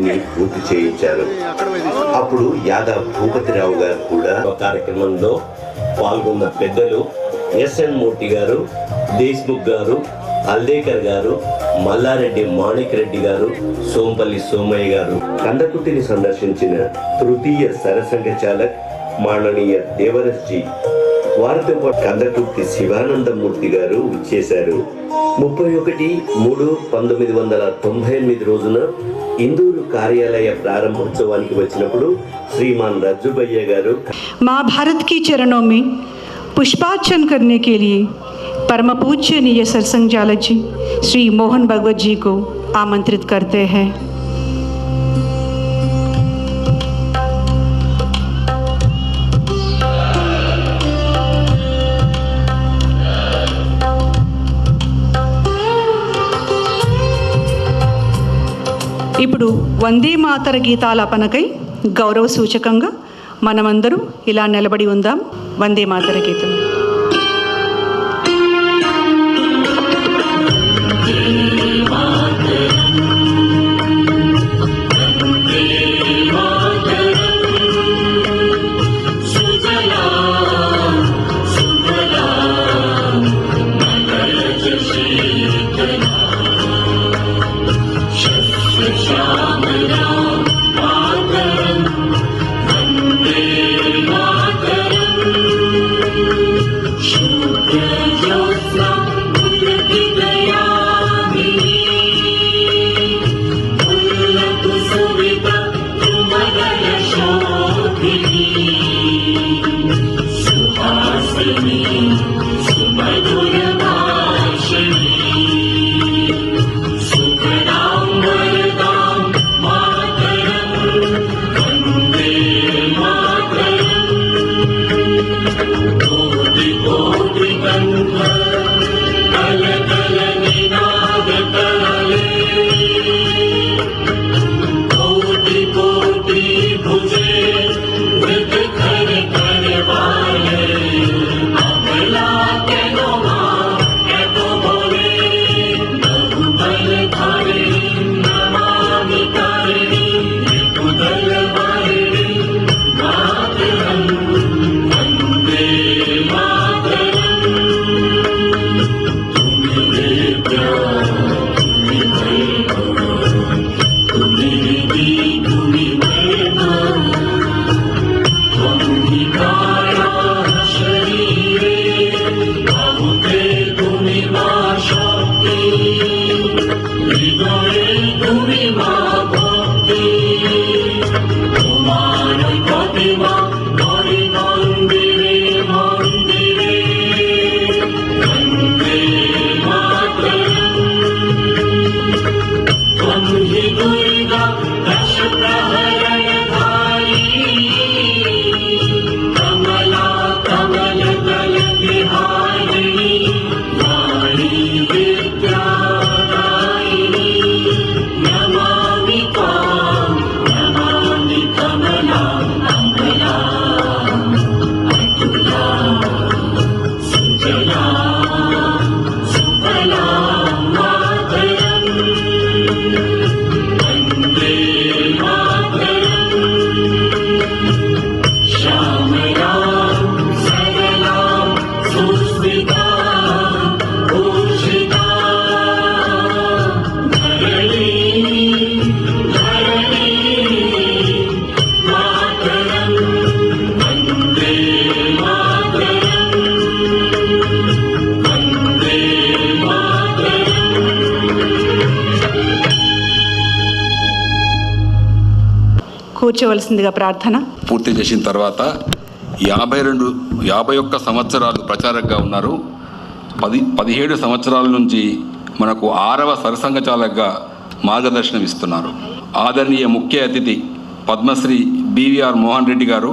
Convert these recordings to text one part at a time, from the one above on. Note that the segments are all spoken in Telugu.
పనిని పూర్తి చేయించారు. అప్పుడు యాదావ్ భూపతిరావు గారు కూడా కార్యక్రమంలో పాల్గొన్న పెద్దలు ఎస్ఎన్ మూర్తి గారు, దేశ్ముఖ్ గారు, అల్దేకర్ గారు, మల్లారెడ్డి మాణిక్ రెడ్డి గారు, సోంపల్లి సోమయ్య గారు, కందకుర్తిని సందర్శించిన తృతీయ సరసంఘ చాలక్ మాననీయ దేవరస్జీ, వారితో పాటు కందకుర్తి శివానందమూర్తి గారు ఇచ్చేశారు. 31/3/1998 రోజున ఇందూరు కార్యాలయ ప్రారంభోత్సవానికి వచ్చినప్పుడు శ్రీమాన్ రజ్జుబయ్య గారు माँ भारत की चरणों में पुष्पार्चन करने के लिए परम पूज्यनीय सरसंघ चालक जी श्री मोहन भगवत जी को आमंत्रित करते हैं। ఇప్పుడు వందే మాతర గీతాలాపనకై గౌరవ సూచకంగా మనమందరం ఇలా నిలబడి ఉందాం. వందే మాతర గీతం. కూర్చోవలసిందిగా ప్రార్థన. పూర్తి చేసిన తర్వాత 51 సంవత్సరాలు ప్రచారకగా ఉన్నారు. 17 సంవత్సరాల నుంచి మనకు 6వ సరసంఘ చాలకగా మార్గదర్శనం ఇస్తున్నారు. ఆదరణీయ ముఖ్య అతిథి పద్మశ్రీ బివిఆర్ మోహన్ రెడ్డి గారు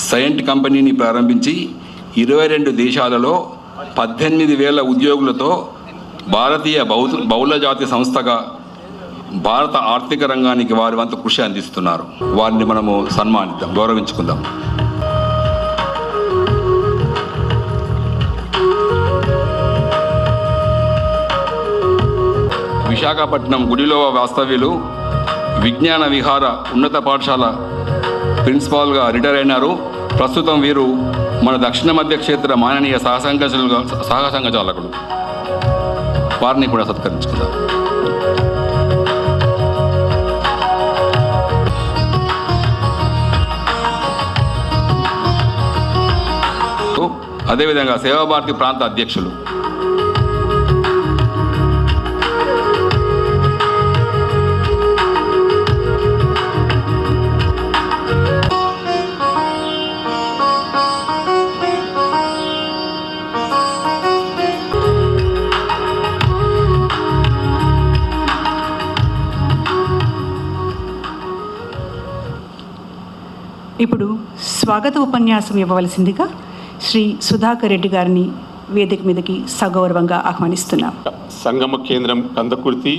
సైంట్ కంపెనీని ప్రారంభించి 22 దేశాలలో 18,000 ఉద్యోగులతో భారతీయ బహుళజాతి సంస్థగా భారత ఆర్థిక రంగానికి వారి వంతు కృషి అందిస్తున్నారు. వారిని మనము సన్మానిద్దాం, గౌరవించుకుందాం. విశాఖపట్నం గుడిలో వాస్తవ్యులు విజ్ఞాన విహార ఉన్నత పాఠశాల ప్రిన్సిపాల్గా రిటైర్ అయినారు. ప్రస్తుతం వీరు మన దక్షిణ మధ్య క్షేత్ర మాననీయ సహసంఘచాలకులు. వారిని కూడా సత్కరించుకుందాం. అదేవిధంగా సేవాభారతి ప్రాంత అధ్యక్షులు ఇప్పుడు స్వాగత ఉపన్యాసం ఇవ్వవలసిందిగా శ్రీ సుధాకర్ రెడ్డి గారిని వేదిక మీదకి సగౌరవంగా ఆహ్వానిస్తున్నాం. సంగమ కేంద్రం కందకుర్తి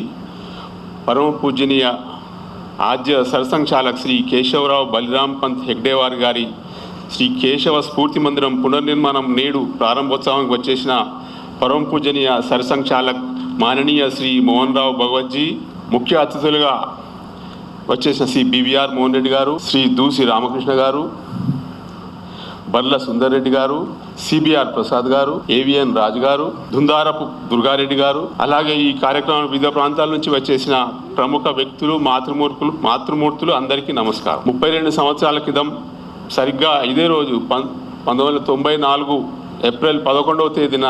పరమ పూజనీయ ఆద్య సరసంఘచాలక్ శ్రీ కేశవరావు బలిరామ్ పంత్ హెగ్డేవార్ గారి శ్రీ కేశవ స్ఫూర్తి మందిరం పునర్నిర్మాణం నేడు ప్రారంభోత్సవానికి వచ్చేసిన పరమ పూజనీయ సరసంఘచాలక్ మాననీయ శ్రీ మోహన్ రావు భగవత్జీ, ముఖ్య అతిథులుగా వచ్చేసిన శ్రీ బివిఆర్ మోహన్ రెడ్డి గారు, శ్రీ దూసి రామకృష్ణ గారు, బర్ల సుందర్ రెడ్డి గారు, సిబిఆర్ ప్రసాద్ గారు, ఏవిఎన్ రాజు గారు, దుందారపు దుర్గారెడ్డి గారు, అలాగే ఈ కార్యక్రమం వివిధ ప్రాంతాల నుంచి వచ్చేసిన ప్రముఖ వ్యక్తులు, మాతృమూర్తులు అందరికీ నమస్కారం. 32 సంవత్సరాల క్రితం సరిగ్గా ఇదే రోజు 1994 ఏప్రిల్ 11వ తేదీన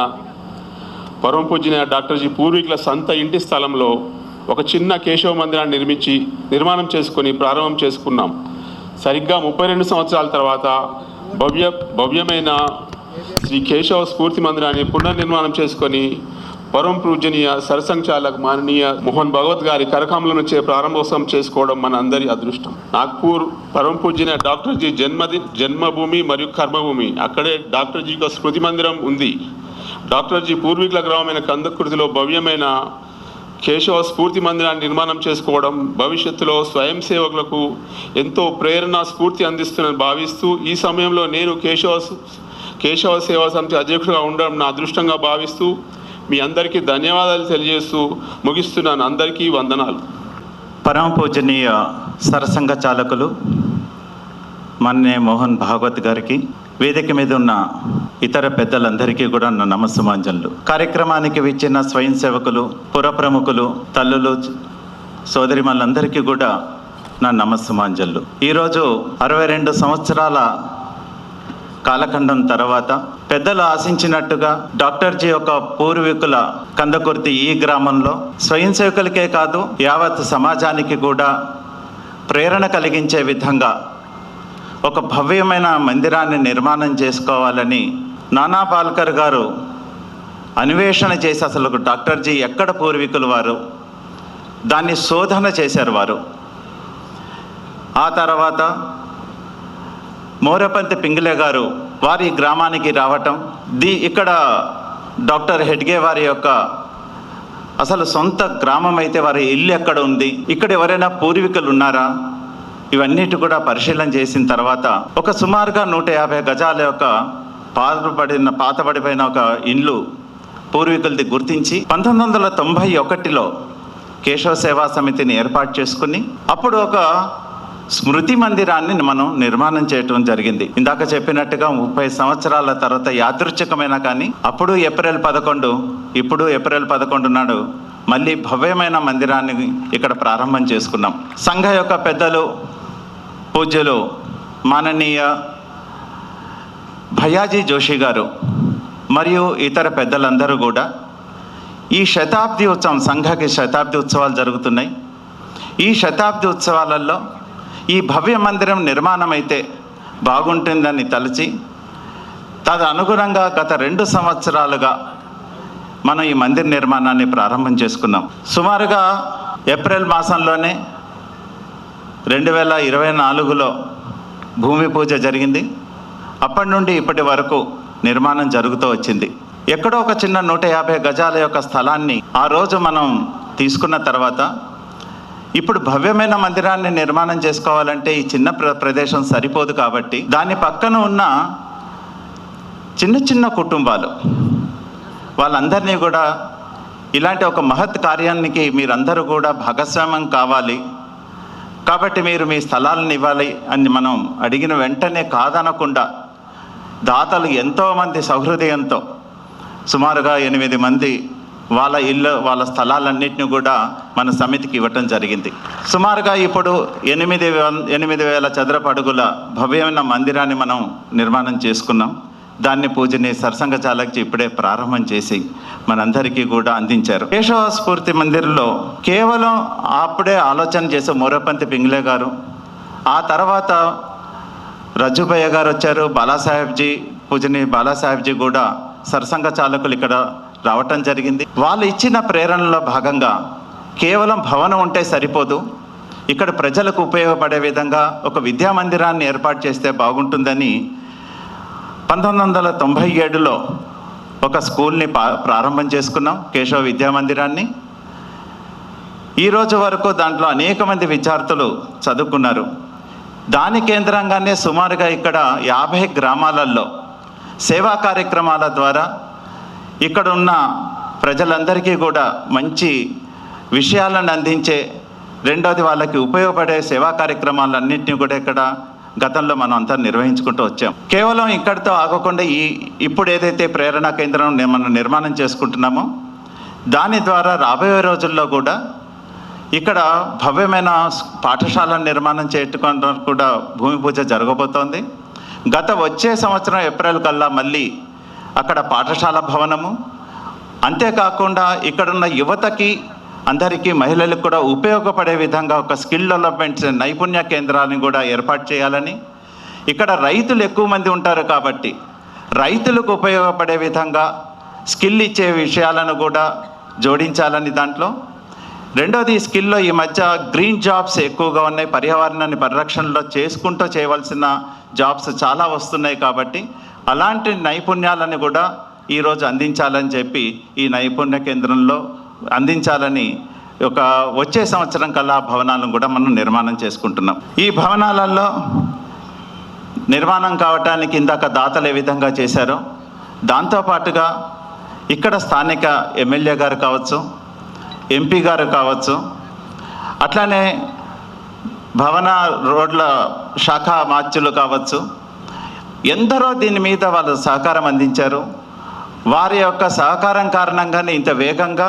పరమ పూజ్య డాక్టర్ జీ పూర్వీకుల సొంత ఇంటి స్థలంలో ఒక చిన్న కేశవ మందిరాన్ని నిర్మాణం చేసుకొని ప్రారంభం చేసుకున్నాం. సరిగ్గా 32 సంవత్సరాల తర్వాత భవ్యమైన శ్రీ కేశవ స్ఫూర్తి మందిరాన్ని పునర్నిర్మాణం చేసుకొని పరమ పూజనీయ సరసంఘచాలక్ మాననీయ మోహన్ భగవత్ గారి కరకమల నుంచే ప్రారంభోత్సవం చేసుకోవడం మన అందరి అదృష్టం. నాగ్పూర్ పరమ పూజనీయ డాక్టర్ జీ జన్మభూమి మరియు కర్మభూమి. అక్కడే డాక్టర్ జీ స్మృతి మందిరం ఉంది. డాక్టర్ జీ పూర్వీకుల గ్రామమైన కందకుర్తిలో భవ్యమైన కేశవ స్ఫూర్తి మందిరాన్ని నిర్మాణం చేసుకోవడం భవిష్యత్తులో స్వయం సేవకులకు ఎంతో ప్రేరణ స్ఫూర్తి అందిస్తుందని భావిస్తూ ఈ సమయంలో నేను కేశవ సేవా సమితి అధ్యక్షుడిగా ఉండడం నా అదృష్టంగా భావిస్తూ మీ అందరికీ ధన్యవాదాలు తెలియజేస్తూ ముగిస్తున్నాను. అందరికీ వందనాలు. పరమ పూజనీయ సరసంఘచాలకులు మన్నే మోహన్ భాగవత్ గారికి, వేదిక మీద ఉన్న ఇతర పెద్దలందరికీ కూడా నా నమస్సుమాంజనులు. కార్యక్రమానికి విచ్చిన స్వయం సేవకులు, పుర ప్రముఖులు, తల్లులు, సోదరిమణులందరికీ కూడా నా నమస్సుమాంజనులు. ఈరోజు 62 సంవత్సరాల కాలఖండం తర్వాత పెద్దలు ఆశించినట్టుగా డాక్టర్ జీ యొక్క పూర్వీకుల కందకుర్తి ఈ గ్రామంలో స్వయం సేవకులకే కాదు యావత్ సమాజానికి కూడా ప్రేరణ కలిగించే విధంగా ఒక భవ్యమైన మందిరాన్ని నిర్మాణం చేసుకోవాలని నానా పాల్కర్ గారు అన్వేషణ చేసి అసలు డాక్టర్ జీ ఎక్కడ పూర్వీకులు వారు దాన్ని శోధన చేశారు వారు. ఆ తర్వాత మోరపంతి పింగిలే గారు వారి గ్రామానికి రావటం, ఇక్కడ డాక్టర్ హెడ్గే వారి యొక్క అసలు సొంత గ్రామం అయితే వారి ఇల్లు ఎక్కడ ఉంది, ఇక్కడ ఎవరైనా పూర్వీకులు ఉన్నారా, ఇవన్నిటి కూడా పరిశీలన చేసిన తర్వాత ఒక సుమారుగా 150 గజాల యొక్క పాతబడిపోయిన ఒక ఇల్లు పూర్వీకులది గుర్తించి 1991లో కేశవ సేవా సమితిని ఏర్పాటు చేసుకుని అప్పుడు ఒక స్మృతి మందిరాన్ని మనం నిర్మాణం చేయటం జరిగింది. ఇందాక చెప్పినట్టుగా 30 సంవత్సరాల తర్వాత యాదృచ్ఛికమైన కానీ అప్పుడు ఏప్రిల్ 11, ఇప్పుడు ఏప్రిల్ 11 నాడు మళ్ళీ భవ్యమైన మందిరాన్ని ఇక్కడ ప్రారంభం చేసుకున్నాం. సంఘ యొక్క పెద్దలు, పూజ్యులు మాననీయ భయాజీ జోషి గారు మరియు ఇతర పెద్దలందరూ కూడా ఈ శతాబ్ది ఉత్సవం, సంఘకి శతాబ్ది ఉత్సవాలు జరుగుతున్నాయి. ఈ శతాబ్ది ఉత్సవాలలో ఈ భవ్య మందిరం నిర్మాణం అయితే బాగుంటుందని తలచి తదనుగుణంగా గత 2 సంవత్సరాలుగా మనం ఈ మందిర నిర్మాణాన్ని ప్రారంభం చేసుకున్నాం. సుమారుగా ఏప్రిల్ మాసంలోనే 2024లో భూమి పూజ జరిగింది. అప్పటి నుండి ఇప్పటి వరకు నిర్మాణం జరుగుతూ వచ్చింది. ఎక్కడో ఒక చిన్న 150 గజాల యొక్క స్థలాన్ని ఆ రోజు మనం తీసుకున్న తర్వాత ఇప్పుడు భవ్యమైన మందిరాన్ని నిర్మాణం చేసుకోవాలంటే ఈ చిన్న ప్రదేశం సరిపోదు కాబట్టి దాని పక్కన ఉన్న చిన్న చిన్న కుటుంబాలు వాళ్ళందరినీ కూడా ఇలాంటి ఒక మహత్ కార్యానికి మీరందరూ కూడా భాగస్వామ్యం కావాలి, కాబట్టి మీరు మీ స్థలాలను ఇవ్వాలి అని మనం అడిగిన వెంటనే కాదనకుండా దాతలు ఎంతోమంది సహృదయంతో సుమారుగా 8 మంది వాళ్ళ స్థలాలన్నింటినీ కూడా మన సమితికి ఇవ్వటం జరిగింది. సుమారుగా ఇప్పుడు 8,000 చదరపు అడుగుల భవ్యమైన మందిరాన్ని మనం నిర్మాణం చేసుకున్నాం. దాన్ని పూజనీయ సర్సంఘ చాలక్జీ ఇప్పుడే ప్రారంభం చేసి మనందరికీ కూడా అందించారు. కేశవ స్ఫూర్తి మందిర్లో కేవలం అప్పుడే ఆలోచన చేసే మోరపంతి పింగ్లే గారు, ఆ తర్వాత రజ్జుభయ్య గారు వచ్చారు, బాలాసాహెబ్జీ పూజనీయ బాలాసాహెబ్జీ కూడా సర్సంఘ చాలకులు ఇక్కడ రావటం జరిగింది. వాళ్ళు ఇచ్చిన ప్రేరణలో భాగంగా కేవలం భవనం ఉంటే సరిపోదు, ఇక్కడ ప్రజలకు ఉపయోగపడే విధంగా ఒక విద్యా మందిరాన్ని ఏర్పాటు చేస్తే బాగుంటుందని 1997లో ఒక స్కూల్ని ప్రారంభం చేసుకున్నాం, కేశవ విద్యా మందిరాన్ని. ఈరోజు వరకు దాంట్లో అనేక మంది విద్యార్థులు చదువుకున్నారు. దాని కేంద్రంగానే సుమారుగా ఇక్కడ 50 గ్రామాలలో సేవా కార్యక్రమాల ద్వారా ఇక్కడ ఉన్న ప్రజలందరికీ కూడా మంచి విషయాలను అందించే, రెండోది వాళ్ళకి ఉపయోగపడే సేవా కార్యక్రమాలన్నింటినీ కూడా ఇక్కడ గతంలో మనం అంతా నిర్వహించుకుంటూ వచ్చాం. కేవలం ఇక్కడితో ఆగకుండా ఇప్పుడు ఏదైతే ప్రేరణా కేంద్రం మనం నిర్మాణం చేసుకుంటున్నామో దాని ద్వారా రాబోయే రోజుల్లో కూడా ఇక్కడ భవ్యమైన పాఠశాల నిర్మాణం చేయటం కూడా భూమి పూజ జరగబోతోంది. వచ్చే సంవత్సరం ఏప్రిల్ కల్లా మళ్ళీ అక్కడ పాఠశాల భవనము, అంతేకాకుండా ఇక్కడున్న యువతకి అందరికీ మహిళలకు కూడా ఉపయోగపడే విధంగా ఒక స్కిల్ డెవలప్మెంట్ నైపుణ్య కేంద్రాన్ని కూడా ఏర్పాటు చేయాలని, ఇక్కడ రైతులు ఎక్కువ మంది ఉంటారు కాబట్టి రైతులకు ఉపయోగపడే విధంగా స్కిల్ ఇచ్చే విషయాలను కూడా జోడించాలని దాంట్లో. రెండోది స్కిల్లో ఈ మధ్య గ్రీన్ జాబ్స్ ఎక్కువగా ఉన్నాయి, పర్యావరణాన్ని పరిరక్షణలో చేసుకుంటూ చేయవలసిన జాబ్స్ చాలా వస్తున్నాయి కాబట్టి అలాంటి నైపుణ్యాలను కూడా ఈరోజు అందించాలని చెప్పి ఈ నైపుణ్య కేంద్రంలో అందించాలని వచ్చే సంవత్సరం కల్లా భవనాలను కూడా మనం నిర్మాణం చేసుకుంటున్నాం. ఈ భవనాలలో నిర్మాణం కావటానికి ఇందాక దాతలు ఏ విధంగా చేశారో దాంతోపాటుగా ఇక్కడ స్థానిక ఎమ్మెల్యే గారు కావచ్చు, ఎంపీ గారు కావచ్చు, అట్లానే భవన రోడ్ల శాఖ మార్చులు కావచ్చు, ఎందరో దీని మీద వాళ్ళు సహకారం అందించారు. వారి యొక్క సహకారం కారణంగానే ఇంత వేగంగా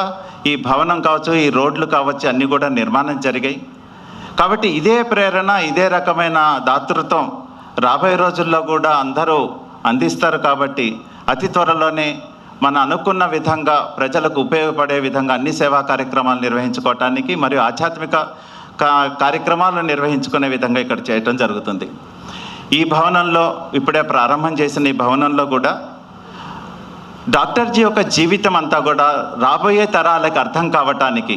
ఈ భవనం కావచ్చు, ఈ రోడ్లు కావచ్చు అన్నీ కూడా నిర్మాణం జరిగాయి. కాబట్టి ఇదే ప్రేరణ, ఇదే రకమైన దాతృత్వం రాబోయే రోజుల్లో కూడా అందరూ అందిస్తారు. కాబట్టి అతి త్వరలోనే మనం అనుకున్న విధంగా ప్రజలకు ఉపయోగపడే విధంగా అన్ని సేవా కార్యక్రమాలు నిర్వహించుకోవటానికి మరియు ఆధ్యాత్మిక కార్యక్రమాలు నిర్వహించుకునే విధంగా ఇక్కడ చేయటం జరుగుతుంది. ఈ భవనంలో ఇప్పుడే ప్రారంభం చేసిన ఈ భవనంలో కూడా డాక్టర్జీ యొక్క జీవితం అంతా కూడా రాబోయే తరాలకు అర్థం కావటానికి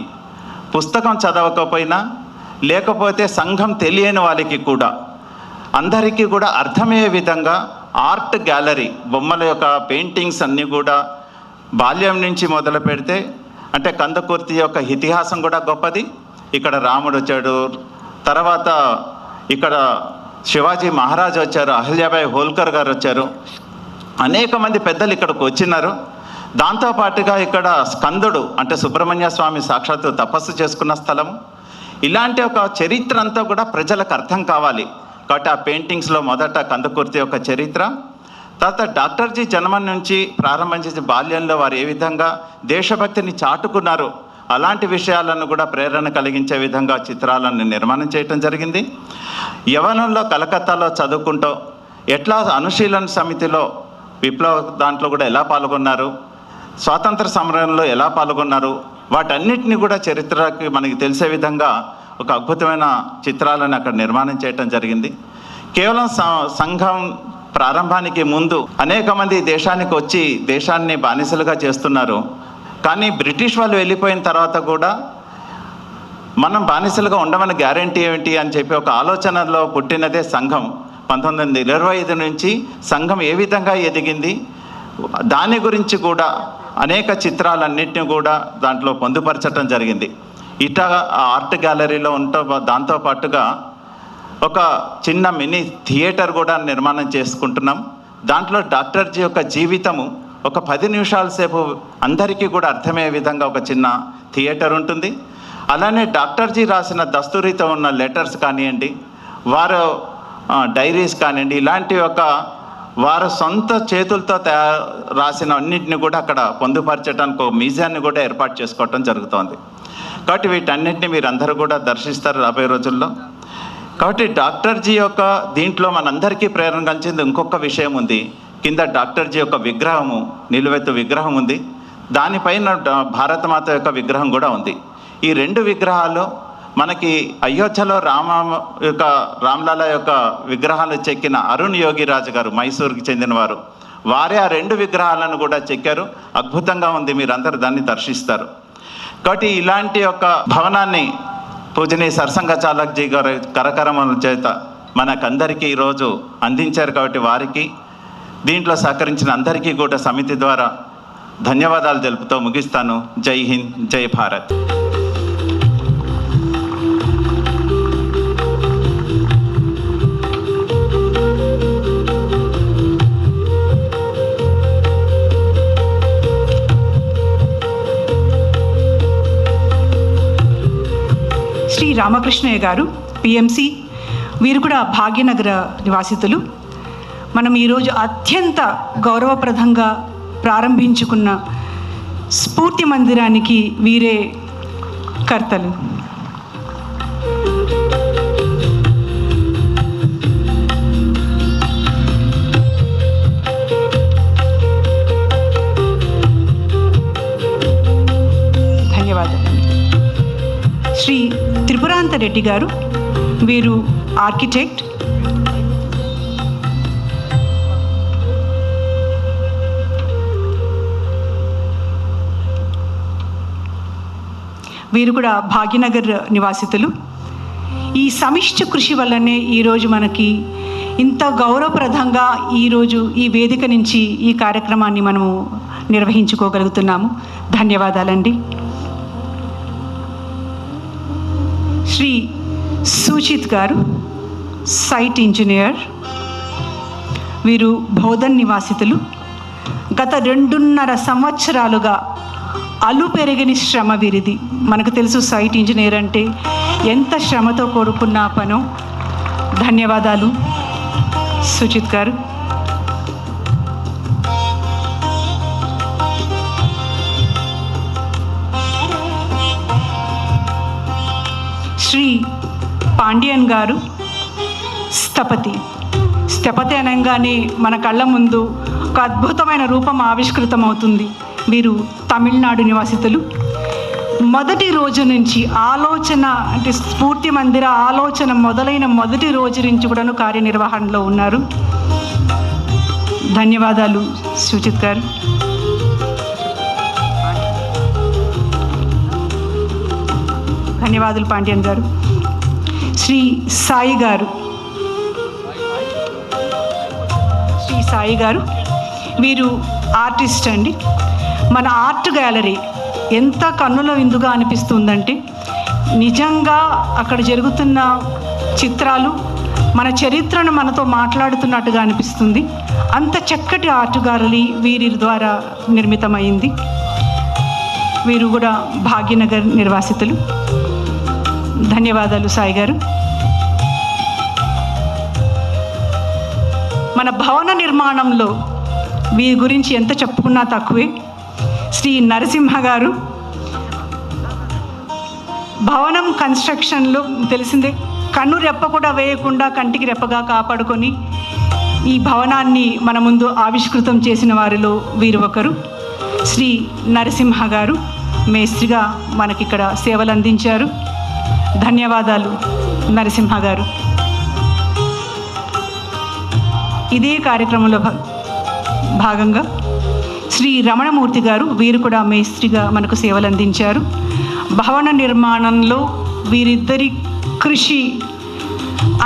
పుస్తకం చదవకపోయినా లేకపోతే సంఘం తెలియని వాళ్ళకి కూడా అందరికీ కూడా అర్థమయ్యే విధంగా ఆర్ట్ గ్యాలరీ, బొమ్మల యొక్క పెయింటింగ్స్ అన్నీ కూడా బాల్యం నుంచి మొదలు పెడితే అంటే కందకుర్తి యొక్క ఇతిహాసం కూడా గొప్పది. ఇక్కడ రాముడు వచ్చాడు, తర్వాత ఇక్కడ శివాజీ మహారాజ్ వచ్చారు, అహల్యాబాయి హోల్కర్ గారు వచ్చారు, అనేక మంది పెద్దలు ఇక్కడికి వచ్చినారు. దాంతోపాటుగా ఇక్కడ స్కందుడు అంటే సుబ్రహ్మణ్య స్వామి సాక్షాత్తు తపస్సు చేసుకున్న స్థలం. ఇలాంటి ఒక చరిత్ర అంతా కూడా ప్రజలకు అర్థం కావాలి కాబట్టి ఆ పెయింటింగ్స్లో మొదట కందకుర్తి యొక్క చరిత్ర, తర్వాత డాక్టర్జీ జన్మం నుంచి ప్రారంభం చేసే బాల్యంలో వారు ఏ విధంగా దేశభక్తిని చాటుకున్నారు అలాంటి విషయాలను కూడా ప్రేరణ కలిగించే విధంగా చిత్రాలను నిర్మాణం చేయటం జరిగింది. యవ్వనంలో కలకత్తాలో చదువుకుంటూ ఎట్లా అనుశీలన సమితిలో విప్లవ దాంట్లో కూడా ఎలా పాల్గొన్నారు, స్వాతంత్ర సమరంలో ఎలా పాల్గొన్నారు, వాటన్నిటిని కూడా చరిత్రకి మనకి తెలిసే విధంగా ఒక అద్భుతమైన చిత్రాలను అక్కడ నిర్మాణం చేయటం జరిగింది. కేవలం సంఘం ప్రారంభానికి ముందు అనేక మంది దేశానికి వచ్చి దేశాన్ని బానిసలుగా చేస్తున్నారు. కానీ బ్రిటిష్ వాళ్ళు వెళ్ళిపోయిన తర్వాత కూడా మనం బానిసలుగా ఉండమని గ్యారంటీ ఏమిటి అని చెప్పి ఒక ఆలోచనలో పుట్టినదే సంఘం. 1925 నుంచి సంఘం ఏ విధంగా ఎదిగింది దాని గురించి కూడా అనేక చిత్రాలన్నింటినీ కూడా దాంట్లో పొందుపరచడం జరిగింది. ఇట ఆ ఆర్ట్ గ్యాలరీలో దాంతోపాటుగా ఒక చిన్న మినీ థియేటర్ కూడా నిర్మాణం చేసుకుంటున్నాం. దాంట్లో డాక్టర్జీ యొక్క జీవితము ఒక 10 నిమిషాల సేపు అందరికీ కూడా అర్థమయ్యే విధంగా ఒక చిన్న థియేటర్ ఉంటుంది. అలానే డాక్టర్జీ రాసిన దస్తూరితో ఉన్న లెటర్స్ కానివ్వండి, వారు డైరీస్ కానివ్వండి, ఇలాంటి ఒక వారు సొంత చేతులతో రాసిన అన్నింటిని కూడా అక్కడ పొందుపరచడానికి ఒక మ్యూజియాన్ని కూడా ఏర్పాటు చేసుకోవటం జరుగుతోంది. కాబట్టి వీటన్నిటిని మీరు అందరూ కూడా దర్శిస్తారు రాబోయే రోజుల్లో. కాబట్టి డాక్టర్జీ యొక్క దీంట్లో మనందరికీ ప్రేరణ కలిగింది ఇంకొక విషయం ఉంది. కింద డాక్టర్జీ యొక్క విగ్రహము, నిలువెత్తు విగ్రహం ఉంది. దానిపైన భారతమాత యొక్క విగ్రహం కూడా ఉంది. ఈ రెండు విగ్రహాలు మనకి అయోధ్యలో రామ్లలా యొక్క విగ్రహాలు చెక్కిన అరుణ్ యోగిరాజు గారు, మైసూర్కి చెందినవారు, వారే ఆ రెండు విగ్రహాలను కూడా చెక్కారు. అద్భుతంగా ఉంది, మీరందరూ దాన్ని దర్శిస్తారు. కాబట్టి ఇలాంటి ఒక భవనాన్ని పూజనీయ సరసంఘ చాలక్జీ గారి కరకరముల చేత మనకందరికీ ఈరోజు అందించారు. కాబట్టి వారికి, దీంట్లో సహకరించిన అందరికీ కూడా సమితి ద్వారా ధన్యవాదాలు తెలుపుతూ ముగిస్తాను. జై హింద్, జై భారత్. శ్రీ రామకృష్ణయ్య గారు, పిఎంసి, వీరు కూడా భాగ్యనగర నివాసితులు. మనం ఈరోజు అత్యంత గౌరవప్రదంగా ప్రారంభించుకున్న స్ఫూర్తి మందిరానికి వీరే కర్తలు. ధన్యవాదాలు. శ్రీ త్రిపురాంత రెడ్డి గారు, వీరు ఆర్కిటెక్ట్. వీరు కూడా భాగ్యనగర్ నివాసితులు. ఈ సమిష్టి కృషి వల్లనే ఈరోజు మనకి ఇంత గౌరవప్రదంగా ఈరోజు ఈ వేదిక నుంచి ఈ కార్యక్రమాన్ని మనము నిర్వహించుకోగలుగుతున్నాము. ధన్యవాదాలండి. శ్రీ సుచిత్ గారు, సైట్ ఇంజనీర్. వీరు బోధన్ నివాసితులు. గత 2.5 సంవత్సరాలుగా అలు పెరిగిన శ్రమ వీరిది. మనకు తెలుసు సైట్ ఇంజనీర్ అంటే ఎంత శ్రమతో కూడుకున్న పనో. ధన్యవాదాలు సుచిత్ గారు. శ్రీ పాండ్యన్ గారు, స్థపతి. స్థపతి అనగానే మన కళ్ళ ముందు ఒక అద్భుతమైన రూపం ఆవిష్కృతమవుతుంది. వీరు తమిళనాడు నివాసితులు. మొదటి రోజు నుంచి ఆలోచన అంటే స్ఫూర్తి మందిర ఆలోచన మొదలైన మొదటి రోజు నుంచి కూడాను కార్యనిర్వహణలో ఉన్నారు. ధన్యవాదాలు సుచిత్ గారు. ధన్యవాదాలు పాండ్యన్ గారు. శ్రీ సాయి గారు, శ్రీ సాయి గారు, వీరు ఆర్టిస్ట్ అండి. మన ఆర్ట్ గ్యాలరీ ఎంత కన్నుల విందుగా అనిపిస్తుందంటే నిజంగా అక్కడ జరుగుతున్న చిత్రాలు మన చరిత్రను మనతో మాట్లాడుతున్నట్టుగా అనిపిస్తుంది. అంత చక్కటి ఆర్ట్ గ్యాలరీ వీరి ద్వారా నిర్మితమైంది. వీరు కూడా భాగ్యనగర్ నిర్వాసితులు. ధన్యవాదాలు సాయి గారు. మన భవన నిర్మాణంలో వీరి గురించి ఎంత చెప్పుకున్నా తక్కువే. శ్రీ నరసింహ గారు, భవనం కన్స్ట్రక్షన్లో తెలిసిందే, కన్ను రెప్ప కూడా వేయకుండా కంటికి రెప్పగా కాపాడుకొని ఈ భవనాన్ని మన ముందు ఆవిష్కృతం చేసిన వారిలో వీరు ఒకరు. శ్రీ నరసింహ గారు మేస్త్రిగా మనకిక్కడ సేవలు అందించారు. ధన్యవాదాలు నరసింహ గారు. ఇదే కార్యక్రమంలో భాగంగా శ్రీ రమణమూర్తి గారు, వీరు కూడా మేస్త్రిగా మనకు సేవలు అందించారు. భవన నిర్మాణంలో వీరిద్దరి కృషి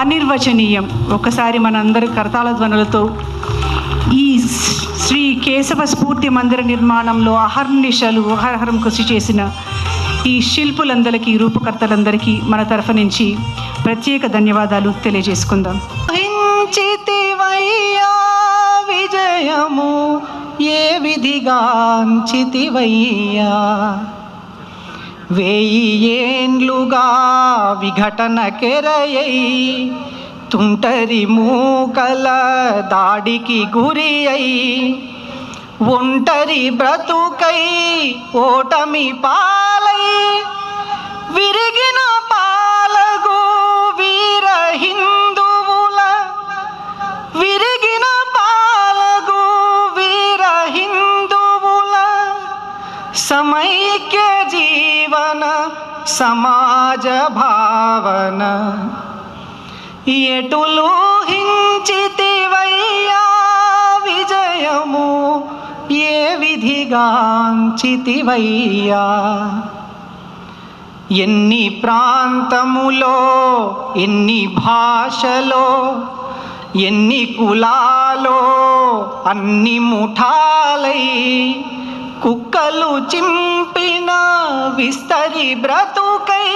అనిర్వచనీయం. ఒకసారి మనందరి కరతాళ ధ్వనులతో ఈ శ్రీ కేశవ స్ఫూర్తి మందిర నిర్మాణంలో అహర్నిశలు కృషి చేసిన ఈ శిల్పులందరికీ, రూపకర్తలందరికీ మన తరఫు నుంచి ప్రత్యేక ధన్యవాదాలు తెలియజేసుకుందాం. విజయము ఏ విధిగాంచితివయ్యా, 1000 ఏండ్లుగా విఘటన కెరయై తుంటరి మూకల దాడికి గురి అయి ఒంటరి బ్రతుకై ఓటమి పాలై విరిగిన పాలగు వీర హిందువుల విరిగిన పాలగు వీర హిందువుల సమైక్య జీవన సమాజ భావన ఎటులు హించితివయ్యా విజయము ఏ విధిగాంచితివయ్యా ఎన్ని ప్రాంతములో ఎన్ని భాషలో ఎన్ని కులాలో అన్ని ముఠాలై కుక్కలు చింపిన విస్తరి బ్రతుకై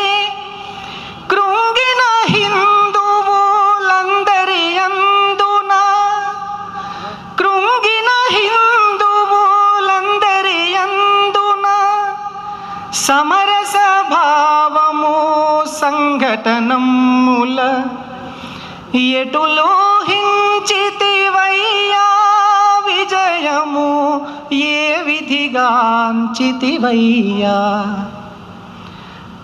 కృంగిన హిందువులందరి అందున కృంగిన హిందువులందరి అందున సమరస భావము సంఘటనముల ఎటులో హించితివయ్యా విజయము ఏ విధిగాంచితివయ్యా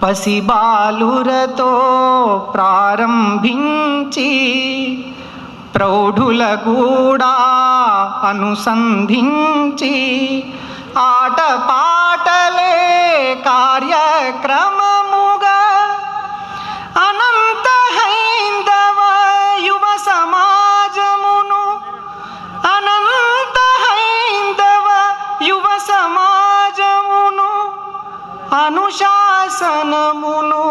పసిబాలురతో ప్రారంభించి ప్రౌఢుల కూడా అనుసంధించి ఆటపాటలే కార్యక్రమముగా అనంత హైందవ యువ సమాజమును అనంత హైందవ యువ సమాజమును అనుశాసనమును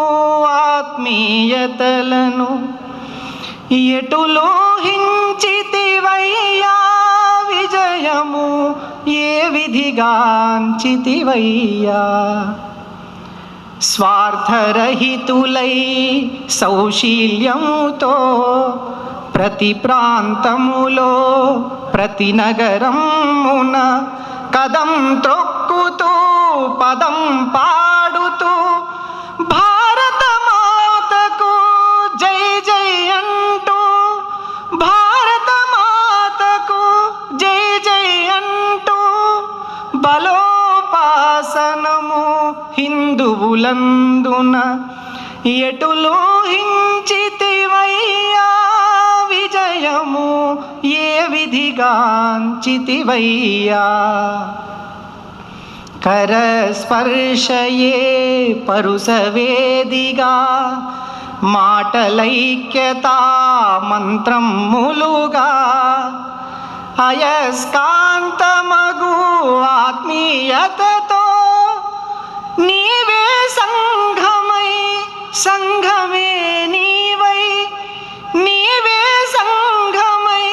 ఆత్మీయతలను ఎటులో హించితివయ్యా విజయము ఏ విధిగాంచితివయ్యా స్వార్థరహితులై సౌశీల్యముతో ప్రతి ప్రాంతములో ప్రతి నగరమున కదం త్రొక్కుతూ పదం పాడుతూ భారత మాతకు జై జై అంటూ భారత మాతకు జై జై అంటూ బలోపాసనము హిందువులందున ఎటులో హించితివయ్యా విజయము ఏ విధిగాంచితివయ్యా కరస్పర్శయే పరుసవేదిగా మాటలైక్యతా మంత్రములుగా అయస్కాంతమగు ఆత్మీయతతో నీవే సంఘమై సంఘమే నీవై నీవే సంఘమై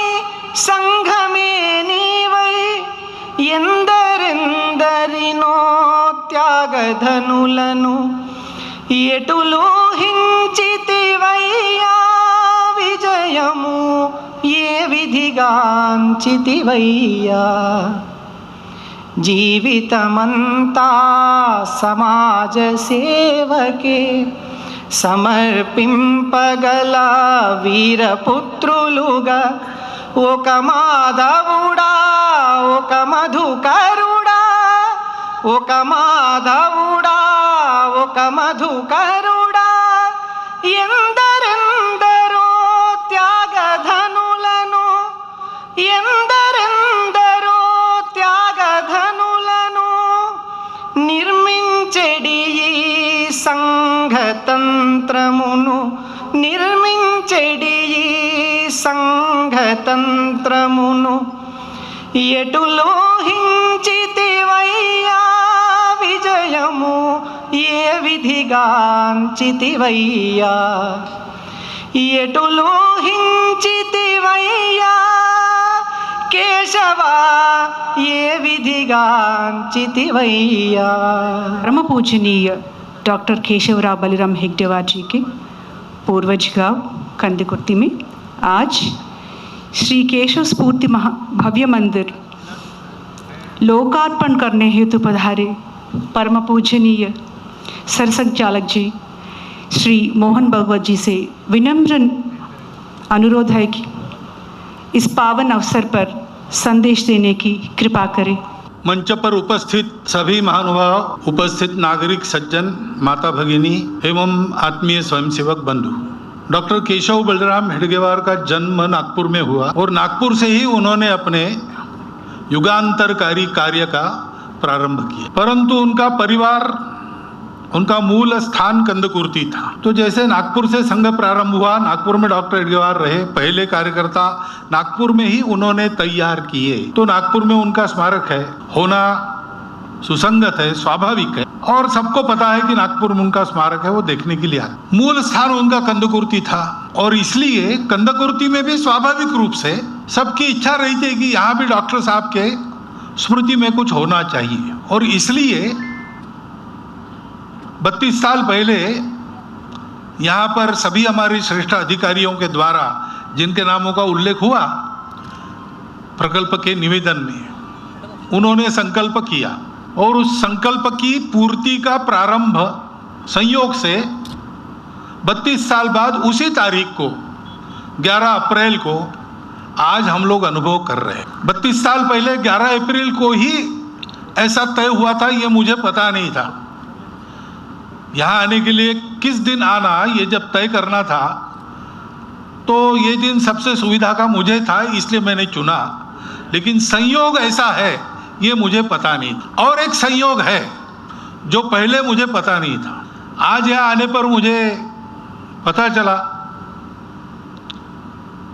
సంఘమే నీవై ఎందరెందరినో త్యాగధనులను ఎటులో హించితివయ్యా విజయము ఏ విధిగాంచితివయ్యా జీవితమంతా సమాజ సేవకే సమర్పింపగల వీరపుత్రులుగా ఒక మాధవుడా ఒక మధుకరుడా ఒక మాధవుడా ఒక మధుకరుడా ఎందరెందరో త్యాగధనులను ఎందరెందరో త్యాగధనులను నిర్మించెడి ఈ సంఘతంత్రమును నిర్మించెడి ఈ సంఘతంత్రమును ఎటులో హించితివయ్యా విజయము ఏ విధిగాంచితివయ్యా ఎటులో హించితివయ్యా కేశవా ఏ విధిగాంచితివయ్యా परम पूजनीय डॉक्टर केशवराव बलिराम हेगडेवार जी के पूर्वज गांव कंदकुर्ती में आज श्री केशव स्फूर्ति भव्य मंदिर लोकार्पण करने हेतु पधारे परम पूजनीय सरसंघचालक जी श्री मोहन भगवत जी से विनम्र अनुरोध है कि इस पावन अवसर पर संदेश देने की कृपा करें। मंच पर उपस्थित सभी महानुभाव, उपस्थित नागरिक सज्जन, माता भगिनी एवं आत्मीय स्वयंसेवक बंधु, डॉक्टर केशव बलराम हेडगेवार का जन्म नागपुर में हुआ और नागपुर से ही उन्होंने अपने युगांतरकारी कार्य का प्रारंभ किया। परंतु उनका परिवार, उनका मूल स्थान कंदकुर्ती था। तो जैसे नागपुर से संघ प्रारंभ हुआ, नागपुर में डॉक्टर हेडगेवार रहे, पहले कार्यकर्ता नागपुर में ही उन्होंने तैयार किए। तो नागपुर में उनका स्मारक है, होना सुसंगत है, स्वाभाविक है, और सबको पता है कि नागपुर में उनका स्मारक है, वो देखने के लिए आए। मूल स्थान उनका कंदकुर्ती था और इसलिए कंदकुर्ती में भी स्वाभाविक रूप से सबकी इच्छा रही थी कि यहाँ भी डॉक्टर साहब के स्मृति में कुछ होना चाहिए। और इसलिए 32 साल पहले यहाँ पर सभी हमारे श्रेष्ठ अधिकारियों के द्वारा, जिनके नामों का उल्लेख हुआ प्रकल्प के निवेदन में, उन्होंने संकल्प किया और उस संकल्प की पूर्ति का प्रारंभ संयोग से 32 साल बाद उसी तारीख को 11 अप्रैल को आज हम लोग अनुभव कर रहे हैं। 32 साल पहले 11 अप्रैल को ही ऐसा तय हुआ था, ये मुझे पता नहीं था। यहाँ आने के लिए किस दिन आना, ये जब तय करना था तो ये दिन सबसे सुविधा का मुझे था, इसलिए मैंने चुना। लेकिन संयोग ऐसा है ये मुझे पता नहीं था। और एक संयोग है जो पहले मुझे पता नहीं था, आज यहाँ आने पर मुझे पता चला।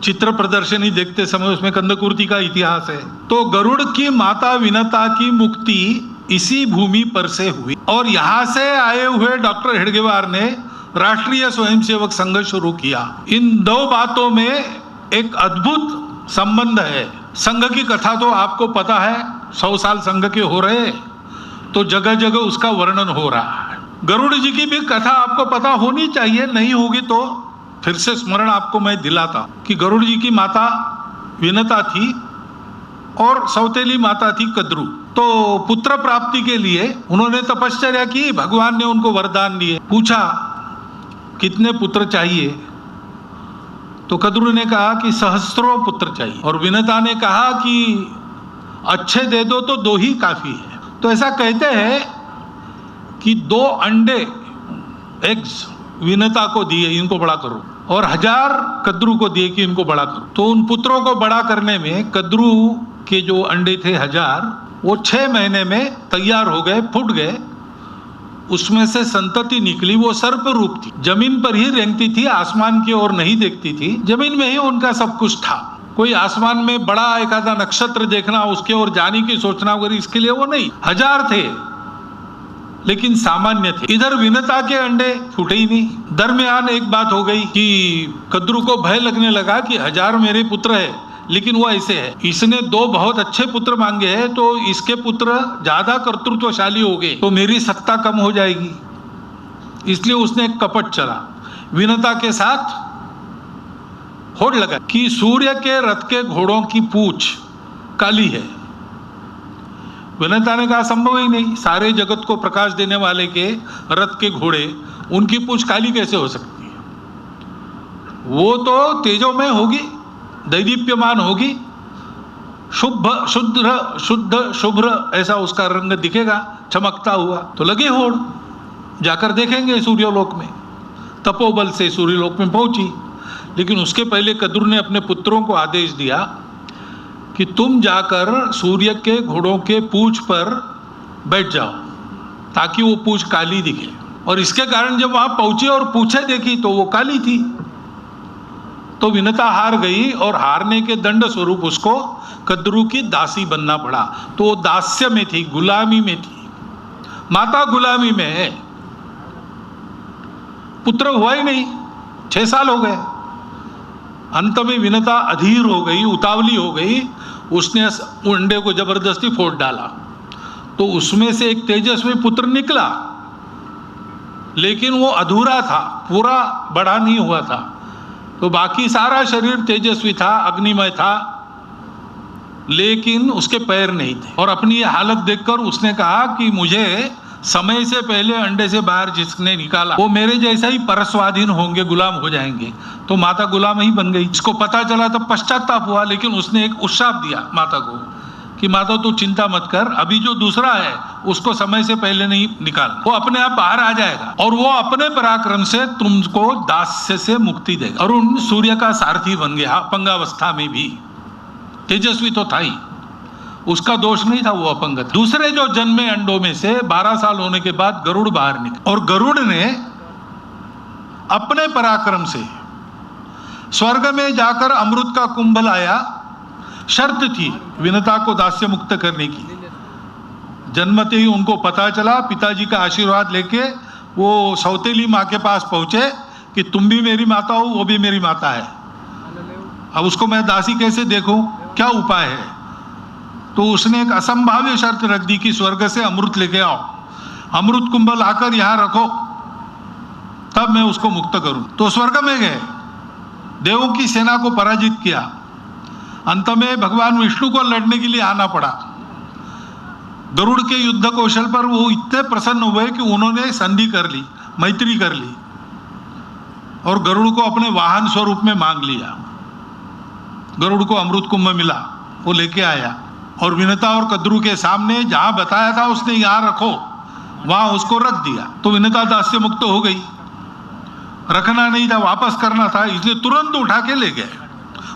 चित्र प्रदर्शनी देखते समय उसमें कंदकुर्ती का इतिहास है। तो गरुड़ की माता विनता की मुक्ति इसी भूमि पर से हुई और यहाँ से आए हुए डॉक्टर हेडगेवार ने राष्ट्रीय स्वयंसेवक संघ शुरू किया। इन दो बातों में एक अद्भुत संबंध है। संघ की कथा तो आपको पता है, 100 साल संघ के हो रहे तो जगह जगह उसका वर्णन हो रहा है। गरुड़ जी की भी कथा आपको पता होनी चाहिए, नहीं होगी तो फिर से स्मरण आपको मैं दिलाता कि गरुड़ जी की माता विनता थी और सौतेली माता थी कद्रू। तो पुत्र प्राप्ति के लिए उन्होंने तपश्चर्या की, भगवान ने उनको वरदान दिए। पूछा कितने पुत्र चाहिए, तो कद्रू ने कहा कि सहस्त्रों पुत्र चाहिए और विनता ने कहा कि अच्छे दे दो तो 2 ही काफी है। तो ऐसा कहते हैं कि 2 अंडे एग्स विनता को दिए, इनको बड़ा करो, और 1000 कद्रू को दिए कि इनको बड़ा करो। तो उन पुत्रों को बड़ा करने में कद्रू के जो अंडे थे 1000, वो 6 महीने में तैयार हो गए, फूट गए, उसमें से संतति निकली। वो सर्प रूप थी, जमीन पर ही रेंगती थी, आसमान की ओर नहीं देखती थी, जमीन में ही उनका सब कुछ था। कोई आसमान में बड़ा एक आधा नक्षत्र देखना, उसके ओर जाने की सोचना वगैरह, इसके लिए वो नहीं। 1000 थे लेकिन सामान्य थे। इधर विनता के अंडे फूटे ही नहीं। दरमियान एक बात हो गई कि कद्रू को भय लगने लगा कि 1000 मेरे पुत्र है, लेकिन वो ऐसे है, इसने 2 बहुत अच्छे पुत्र मांगे हैं, तो इसके पुत्र ज्यादा कर्तृत्वशाली हो गए तो मेरी सत्ता कम हो जाएगी। इसलिए उसने एक कपट चला, विनता के साथ होड़ लगा कि सूर्य के रथ के घोड़ों की पूंछ काली है। विनता ने कहा संभव ही नहीं, सारे जगत को प्रकाश देने वाले के रथ के घोड़े, उनकी पूंछ काली कैसे हो सकती है? वो तो तेजोमय होगी, दैदीप्यमान होगी, शुद्ध शुभ्र ऐसा उसका रंग दिखेगा चमकता हुआ। तो लगे होड़, जाकर देखेंगे सूर्यलोक में। तपोबल से सूर्यलोक में पहुंची, लेकिन उसके पहले कद्रू ने अपने पुत्रों को आदेश दिया कि तुम जाकर सूर्य के घोड़ों के पूंछ पर बैठ जाओ ताकि वो पूंछ काली दिखे। और इसके कारण जब वहां पहुंची और पूंछे देखी तो वो काली थी। तो विनता हार गई और हारने के दंड स्वरूप उसको कद्रू की दासी बनना पड़ा। तो वो दास्य में थी, गुलामी में थी, माता गुलामी में है। पुत्र हुआ ही नहीं, 6 साल हो गए। अंत में विनता अधीर हो गई, उतावली हो गई, उसने अंडे को जबरदस्ती फोड़ डाला। तो उसमें से एक तेजस्वी पुत्र निकला, लेकिन वो अधूरा था, पूरा बड़ा नहीं हुआ था। तो बाकी सारा शरीर तेजस्वी था, अग्निमय था, लेकिन उसके पैर नहीं थे। और अपनी ये हालत देखकर उसने कहा कि मुझे समय से पहले अंडे से बाहर जिसने निकाला वो मेरे जैसा ही परस्वाधीन होंगे, गुलाम हो जाएंगे। तो माता गुलाम ही बन गई। इसको पता चला तो पश्चाताप हुआ, लेकिन उसने एक उत्साह दिया माता को कि माता तू चिंता मत कर, अभी जो दूसरा है उसको समय से पहले नहीं निकालना, वो अपने आप बाहर आ जाएगा और वो अपने पराक्रम से तुमको दास्य से मुक्ति देगा। और उन सूर्य का सारथी बन गया अपंगावस्था में भी। तेजस्वी तो था ही, उसका दोष नहीं था, वो अपंग था। दूसरे जो जन्मे अंडों में से 12 साल होने के बाद गरुड़ बाहर निकला और गरुड़ ने अपने पराक्रम से स्वर्ग में जाकर अमृत का कुंभ लाया। शर्त थी विनता को दास्य मुक्त करने की। जन्मते ही उनको पता चला, पिताजी का आशीर्वाद लेके वो सौतेली माँ के पास पहुंचे कि तुम भी मेरी माता हो, वो भी मेरी माता है, अब उसको मैं दासी कैसे देखूं, क्या उपाय है? तो उसने एक असंभाव्य शर्त रख दी कि स्वर्ग से अमृत लेके आओ, अमृत कुंभ लाकर यहां रखो, तब मैं उसको मुक्त करूं। तो स्वर्ग में गए, देवों की सेना को पराजित किया। अंत में भगवान विष्णु को लड़ने के लिए आना पड़ा। गरुड़ के युद्ध कौशल पर वो इतने प्रसन्न हुए कि उन्होंने संधि कर ली, मैत्री कर ली और गरुड़ को अपने वाहन स्वरूप में मांग लिया। गरुड़ को अमृत कुंभ मिला, वो लेके आया और विनता और कद्रू के सामने जहां बताया था उसने यहां रखो, वहां उसको रख दिया। तो विनता दास्य मुक्त हो गई। रखना नहीं था, वापस करना था, इसलिए तुरंत उठा के ले गए।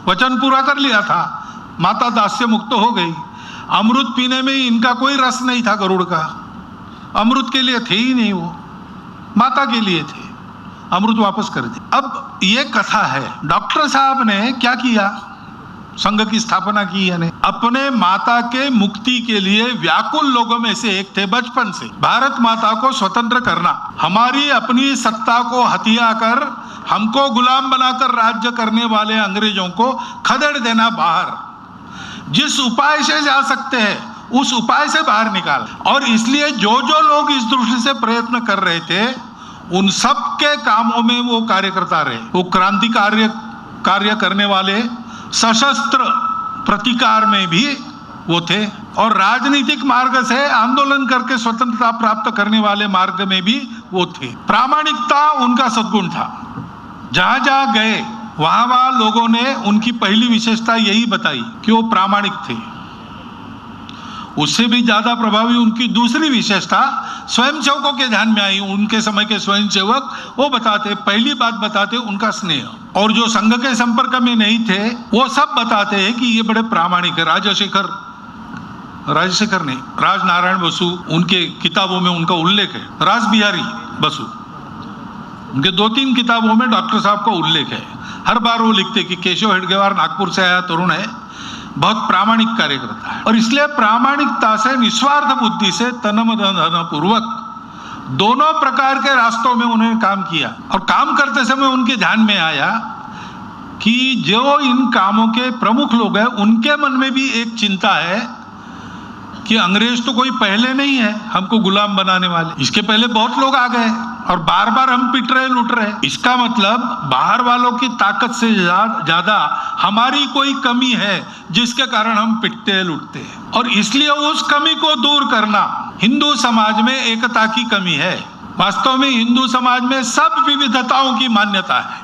वचन पूरा कर लिया था, माता दास्य मुक्त हो गई। अमृत पीने में इनका कोई रस नहीं था गरुड़ का, अमृत के लिए थे ही नहीं, वो माता के लिए थे। अमृत वापस कर दिया। अब ये कथा है, डॉक्टर साहब ने क्या किया, संघ की स्थापना की यानी अपने माता के मुक्ति के लिए व्याकुल लोगों में से एक थे। बचपन से भारत माता को स्वतंत्र करना, हमारी अपनी सत्ता को हथिया कर हमको गुलाम बनाकर राज्य करने वाले अंग्रेजों को खदेड़ देना, बाहर जिस उपाय से जा सकते हैं उस उपाय से बाहर निकाल। और इसलिए जो जो लोग इस दृष्टि से प्रयत्न कर रहे थे उन सब के कामों में वो कार्यकर्ता रहे। वो क्रांति कार्य करने वाले, सशस्त्र प्रतिकार में भी वो थे और राजनीतिक मार्ग से आंदोलन करके स्वतंत्रता प्राप्त करने वाले मार्ग में भी वो थे। प्रामाणिकता उनका सद्गुण था। जहां जहां गए वहां वहां लोगों ने उनकी पहली विशेषता यही बताई कि वो प्रामाणिक थे। उससे भी ज्यादा प्रभावी उनकी दूसरी विशेषता स्वयंसेवकों के ध्यान में आई। उनके समय के स्वयंसेवक वो बताते, पहली बात बताते उनका स्नेह। और जो संघ के संपर्क में नहीं थे वो सब बताते हैं कि ये बड़े प्रामाणिक है। राजशेखर नहीं, राजनारायण बसु, उनके किताबों में उनका उल्लेख है। रास बिहारी बसु, उनके 2-3 किताबों में डॉक्टर साहब का उल्लेख है। हर बार वो लिखते कि केशव हेडगेवार नागपुर से आया तरुण है, बहुत प्रामाणिक कार्यकर्ता है। और इसलिए प्रामाणिकता से, निस्वार्थ बुद्धि से, तन मन धन पूर्वक दोनों प्रकार के रास्तों में उन्होंने काम किया। और काम करते समय उनके ध्यान में आया कि जो इन कामों के प्रमुख लोग हैं उनके मन में भी एक चिंता है कि अंग्रेज तो कोई पहले नहीं है हमको गुलाम बनाने वाले, इसके पहले बहुत लोग आ गए और बार बार हम पिट रहे, लूट रहे। इसका मतलब बाहर वालों की ताकत से ज्यादा हमारी कोई कमी है जिसके कारण हम पिटते हैं, लूटते हैं। और इसलिए उस कमी को दूर करना, हिंदू समाज में एकता की कमी है। वास्तव में हिंदू समाज में सब विविधताओं की मान्यता है।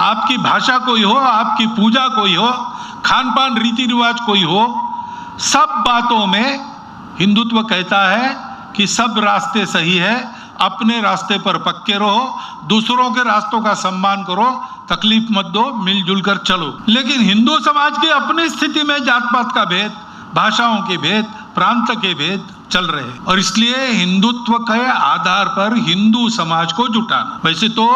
आपकी भाषा कोई हो, आपकी पूजा कोई हो, खान पान रीति रिवाज कोई हो, सब बातों में हिंदुत्व कहता है कि सब रास्ते सही है, अपने रास्ते पर पक्के रहो, दूसरों के रास्तों का सम्मान करो, तकलीफ मत दो, मिलजुल कर चलो। लेकिन हिंदू समाज की अपनी स्थिति में जात पात का भेद, भाषाओं के भेद, प्रांत के भेद चल रहे हैं। और इसलिए हिंदुत्व के आधार पर हिंदू समाज को जुटाना, वैसे तो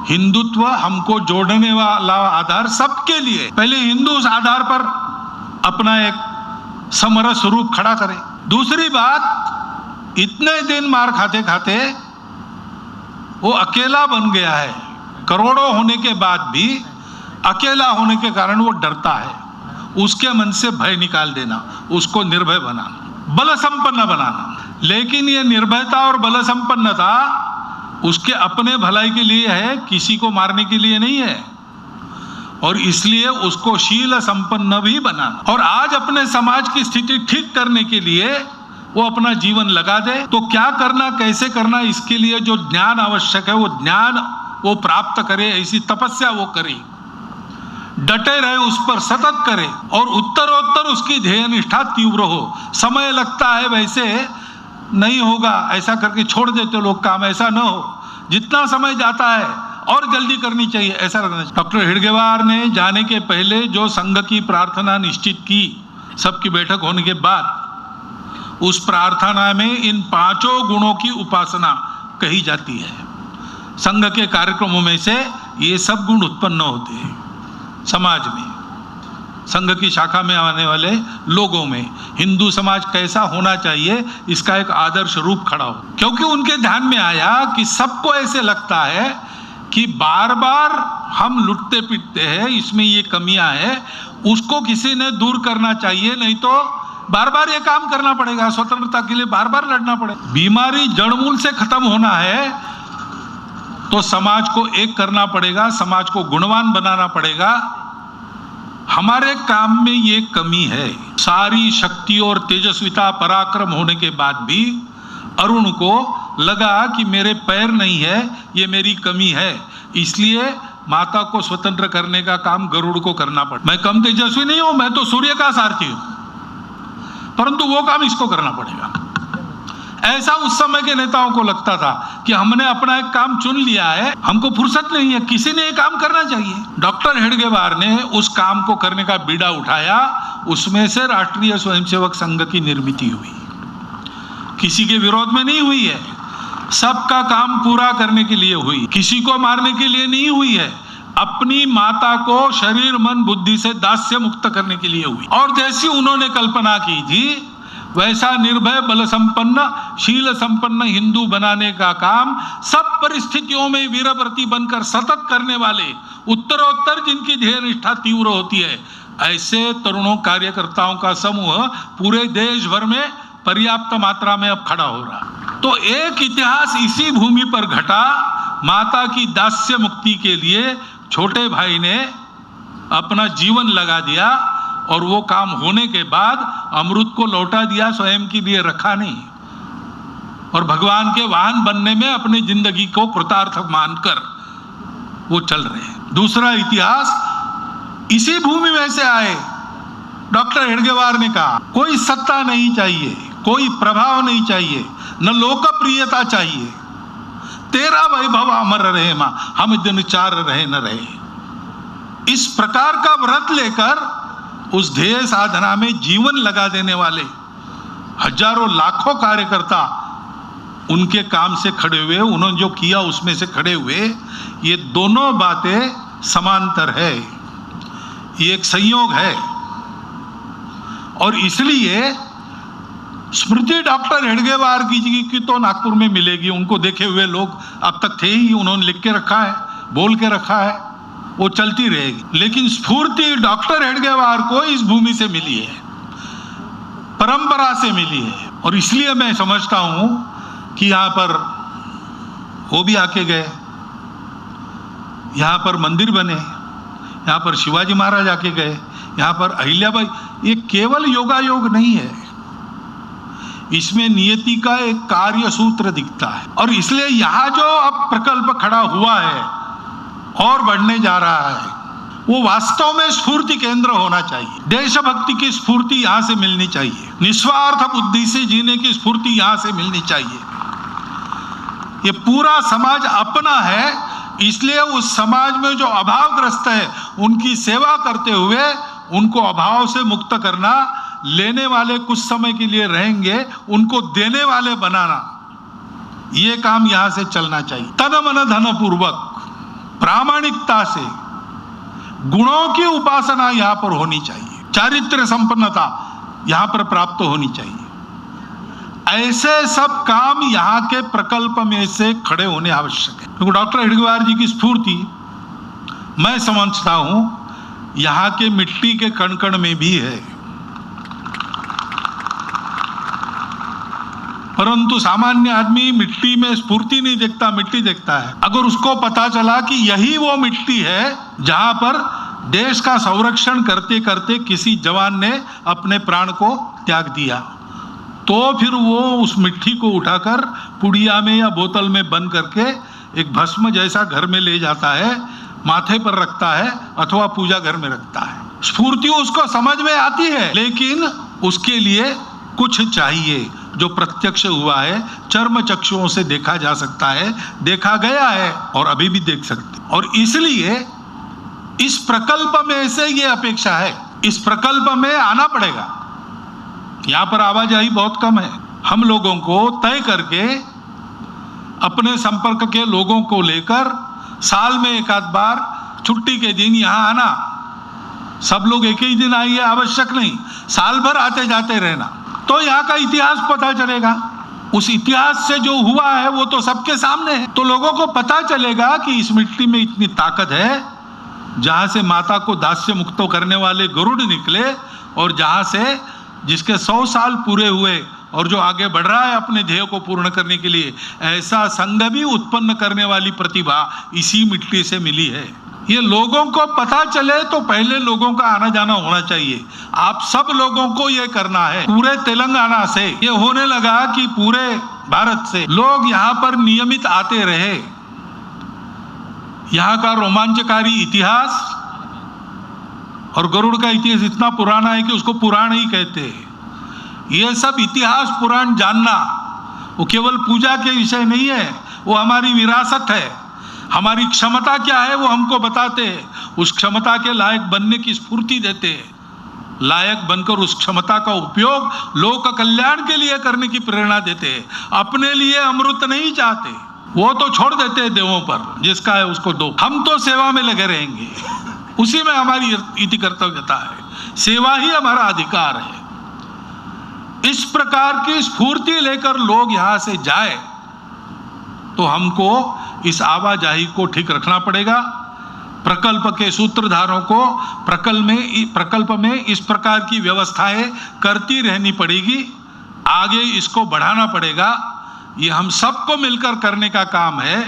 हिंदुत्व हमको जोड़ने वाला आधार सबके लिए, पहले हिंदू उस आधार पर अपना एक समरस रूप खड़ा करे। दूसरी बात, इतने दिन मार खाते खाते वो अकेला बन गया है। करोड़ों होने के बाद भी अकेला होने के कारण वो डरता है। उसके मन से भय निकाल देना, उसको निर्भय बनाना, बल संपन्न बनाना। लेकिन ये निर्भयता और बल संपन्नता उसके अपने भलाई के लिए है, किसी को मारने के लिए नहीं है। और इसलिए उसको शील संपन्न भी बनाना। और आज अपने समाज की स्थिति ठीक करने के लिए वो अपना जीवन लगा दे। तो क्या करना, कैसे करना, इसके लिए जो ज्ञान आवश्यक है वो ज्ञान वो प्राप्त करे, ऐसी तपस्या वो करे, डटे रहे, उस पर सतत करे और उत्तरोत्तर उसकी ध्येय निष्ठा तीव्र हो। समय लगता है वैसे नहीं होगा, ऐसा करके छोड़ देते लोग काम, ऐसा न हो। जितना समय जाता है और जल्दी करनी चाहिए, ऐसा लगना चाहिए। डॉक्टर हेडगेवार ने जाने के पहले जो संघ की प्रार्थना निश्चित की, सबकी बैठक होने के बाद, उस प्रार्थना में इन 5 गुणों की उपासना कही जाती है। संघ के कार्यक्रमों में से ये सब गुण उत्पन्न होते हैं समाज में, संघ की शाखा में आने वाले लोगों में। हिंदू समाज कैसा होना चाहिए इसका एक आदर्श रूप खड़ा हो, क्योंकि उनके ध्यान में आया कि सबको ऐसे लगता है कि बार बार हम लुटते पिटते हैं, इसमें ये कमियां हैं, उसको किसी ने दूर करना चाहिए, नहीं तो बार बार ये काम करना पड़ेगा, स्वतंत्रता के लिए बार बार लड़ना पड़ेगा। बीमारी जड़मूल से खत्म होना है तो समाज को एक करना पड़ेगा, समाज को गुणवान बनाना पड़ेगा। हमारे काम में ये कमी है। सारी शक्ति और तेजस्विता पराक्रम होने के बाद भी अरुण को लगा कि मेरे पैर नहीं है, ये मेरी कमी है, इसलिए माता को स्वतंत्र करने का काम गरुड़ को करना पड़ा। मैं कम तेजस्वी नहीं हूं, मैं तो सूर्य का सारथी हूं, परंतु वो काम इसको करना पड़ेगा। ऐसा उस समय के नेताओं को लगता था कि हमने अपना एक काम चुन लिया है, हमको फुर्सत नहीं है, किसी ने ये काम करना चाहिए। डॉक्टर हेडगेवार ने उस काम को करने का बीड़ा उठाया, उसमें से राष्ट्रीय स्वयंसेवक संघ की निर्मित हुई। किसी के विरोध में नहीं हुई है, सबका काम पूरा करने के लिए हुई, किसी को मारने के लिए नहीं हुई है, अपनी माता को शरीर मन बुद्धि से दास्य मुक्त करने के लिए हुई। और जैसी उन्होंने कल्पना की थी वैसा निर्भय, बल संपन्न, शील संपन्न हिंदू बनाने का काम सब परिस्थितियों में वीरव्रती बनकर सतत करने वाले, उत्तरोत्तर जिनकी ध्येय निष्ठा तीव्र होती है, ऐसे तरुणों कार्यकर्ताओं का समूह पूरे देश भर में पर्याप्त मात्रा में अब खड़ा हो रहा। तो एक इतिहास इसी भूमि पर घटा। माता की दास्य मुक्ति के लिए छोटे भाई ने अपना जीवन लगा दिया और वो काम होने के बाद अमृत को लौटा दिया, स्वयं के लिए रखा नहीं, और भगवान के वाहन बनने में अपनी जिंदगी को कृतार्थ मानकर वो चल रहे हैं। दूसरा इतिहास इसी भूमि में से आए। डॉक्टर हेडगेवार ने कहा कोई सत्ता नहीं चाहिए, कोई प्रभाव नहीं चाहिए, न लोकप्रियता चाहिए, तेरा वैभव अमर रहे मां, हम दिन चार रहे न रहे। इस प्रकार का व्रत लेकर उस ध्येय साधना में जीवन लगा देने वाले हजारों लाखों कार्यकर्ता उनके काम से खड़े हुए, उन्होंने जो किया उसमें से खड़े हुए, ये दोनों बातें समांतर है, ये एक संयोग है। और इसलिए स्मृति डॉक्टर हेडगेवार की तो नागपुर में मिलेगी, उनको देखे हुए लोग अब तक थे ही, उन्होंने लिख के रखा है, बोल के रखा है, वो चलती रहेगी। लेकिन स्फूर्ति डॉक्टर हेडगेवार को इस भूमि से मिली है, परंपरा से मिली है, और इसलिए मैं समझता हूं कि यहां पर वो भी आके गए, यहां पर मंदिर बने, यहां पर शिवाजी महाराज आके गए, यहां पर अहिल्याबाई। ये केवल योगायोग नहीं है, इसमें नियति का एक कार्य सूत्र दिखता है। और इसलिए यहां जो अब प्रकल्प खड़ा हुआ है और बढ़ने जा रहा है, वो वास्तव में स्फूर्ति केंद्र होना चाहिए। देशभक्ति की स्फूर्ति यहां से मिलनी चाहिए, निस्वार्थ बुद्धि से जीने की स्फूर्ति यहां से मिलनी चाहिए। ये पूरा समाज अपना है, इसलिए उस समाज में जो अभावग्रस्त है उनकी सेवा करते हुए उनको अभाव से मुक्त करना, लेने वाले कुछ समय के लिए रहेंगे, उनको देने वाले बनाना, ये काम यहां से चलना चाहिए। तन मन धन पूर्वक प्रामाणिकता से गुणों की उपासना यहां पर होनी चाहिए, चारित्र्य संपन्नता यहां पर प्राप्त होनी चाहिए। ऐसे सब काम यहां के प्रकल्प में से खड़े होने आवश्यक है। क्योंकि डॉक्टर हेडगेवार जी की स्फूर्ति मैं समझता हूं यहां के मिट्टी के कण कण में भी है, परंतु सामान्य आदमी मिट्टी में स्फूर्ति नहीं देखता, मिट्टी देखता है। अगर उसको पता चला कि यही वो मिट्टी है जहां पर देश का संरक्षण करते करते किसी जवान ने अपने प्राण को त्याग दिया, तो फिर वो उस मिट्टी को उठाकर पुड़िया में या बोतल में बंद करके एक भस्म जैसा घर में ले जाता है, माथे पर रखता है अथवा पूजा घर में रखता है। स्फूर्ति उसको समझ में आती है, लेकिन उसके लिए कुछ चाहिए जो प्रत्यक्ष हुआ है, चर्म चक्षुओं से देखा जा सकता है, देखा गया है और अभी भी देख सकते। और इसलिए इस प्रकल्प में से ये अपेक्षा है, इस प्रकल्प में आना पड़ेगा। यहाँ पर आवाजाही बहुत कम है। हम लोगों को तय करके अपने संपर्क के लोगों को लेकर साल में एक आध बार छुट्टी के दिन यहाँ आना। सब लोग एक ही दिन आइए आवश्यक नहीं, साल भर आते जाते रहना, तो यहाँ का इतिहास पता चलेगा। उस इतिहास से जो हुआ है वो तो सबके सामने है, तो लोगों को पता चलेगा कि इस मिट्टी में इतनी ताकत है, जहाँ से माता को दास्य मुक्त करने वाले गरुड़ निकले, और जहाँ से जिसके 100 साल पूरे हुए और जो आगे बढ़ रहा है अपने ध्येय को पूर्ण करने के लिए, ऐसा संघ भी उत्पन्न करने वाली प्रतिभा इसी मिट्टी से मिली है। ये लोगों को पता चले तो पहले लोगों का आना जाना होना चाहिए। आप सब लोगों को ये करना है। पूरे तेलंगाना से ये होने लगा कि पूरे भारत से लोग यहाँ पर नियमित आते रहे। यहाँ का रोमांचकारी इतिहास, और गरुड़ का इतिहास इतना पुराना है कि उसको पुराण ही कहते हैं। ये सब इतिहास पुराण जानना वो केवल पूजा के विषय नहीं है, वो हमारी विरासत है। हमारी क्षमता क्या है वो हमको बताते हैं, उस क्षमता के लायक बनने की स्फूर्ति देते हैं, लायक बनकर उस क्षमता का उपयोग लोक कल्याण के लिए करने की प्रेरणा देते हैं। अपने लिए अमृत नहीं चाहते, वो तो छोड़ देते हैं देवों पर, जिसका है उसको दो। हम तो सेवा में लगे रहेंगे, उसी में हमारी इति कर्तव्यता है, सेवा ही हमारा अधिकार है। इस प्रकार की स्फूर्ति लेकर लोग यहाँ से जाए तो हमको इस आवाजाही को ठीक रखना पड़ेगा। प्रकल्प के सूत्रधारों को प्रकल्प में इस प्रकार की व्यवस्थाएं करती रहनी पड़ेगी, आगे इसको बढ़ाना पड़ेगा। ये हम सबको मिलकर करने का काम है।